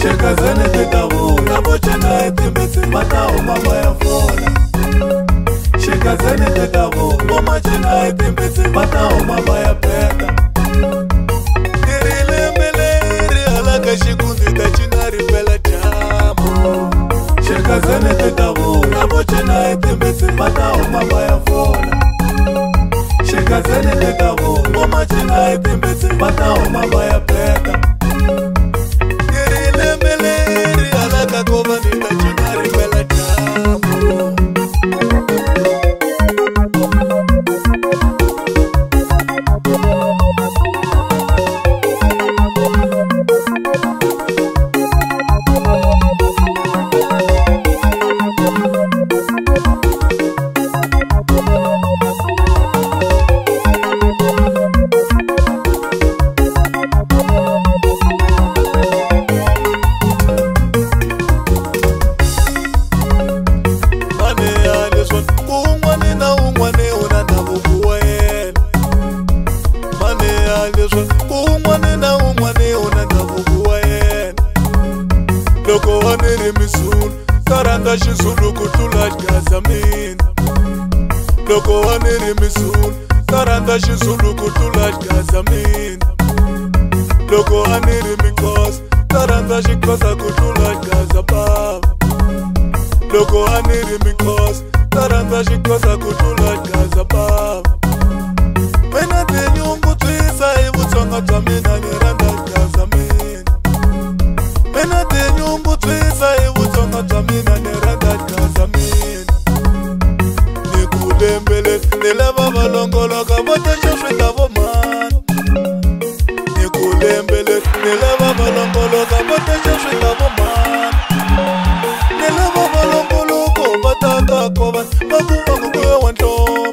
Shekazane te tabu, na boche na ete mbete, mata o mama ya fola. huma va ya peta irilembeleri alaka xikundi ta cina ripela dyambu xirikazani ti ta vula vo cina etimbitsi va ta huma va ya fola xirikazani ti ta vula vo macina etimbitsi va ta huma va ya peta irilembeleri alaka kova ni ta cina ripela dyambu loko waniri misulu taranda xisulu ku tlula xigazamini loko waniri misulu taranda xisulu ku tlula xigazamini loko waniri mikosi taranda xikosa ku tlula xigazabava loko waniri mikosi taranda xikosa ku tlula xigazabava mina tinyungubyisa hi vutsonga bya mina ni rhandza xigazamini mina tinyungubyisa hi vutsonga bya mina ni rhandza xigazamini ni ku lembeleli ni lava va longoloka vo texa swi ta vo mani ni ku lembeleli ni lava va longoloka vo texa swi ta vo mani ni lava va longoloko va taka kova va kuma ku kuya wa nhloko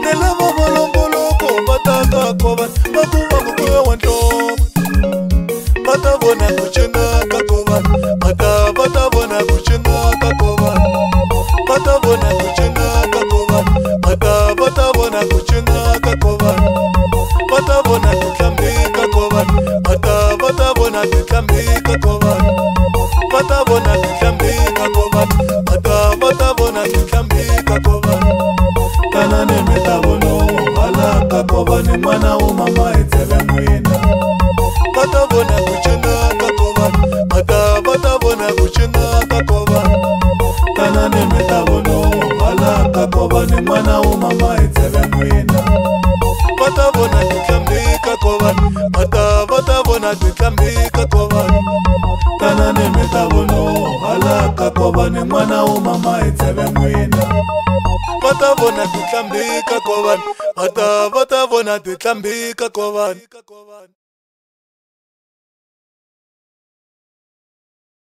ni lava va longoloko va taka kova va kuma ku kuya wa nhloko va ta vona ku cina ka kova va ta vona ku cina ka kova va ta vona ku cina ka kova va ta vona ku cina ka kova va ta vona ku tlambi ka kova va ta vona ku tlambi ka kova va ta vona ku tlambi ka kova va ta vona ku tlambi ka kova tanani mi ta vono hala ka kova ni n'wana wa mama hi tsele n'wina va ta vona ku cina ka kova va ta vona ku cina ka kova tanani mi ta vono hala ka kova ni n'wana wa mama hi tsele n'wina va ta vona ku tlambi ka kova va ta vona ku tlambi ka kova tanani mi ta vono hala ka kova ni n'wana wa mama hi tsele n'wina va ta vona ku tlambi ka kova va ta vona ku tlambi ka kova.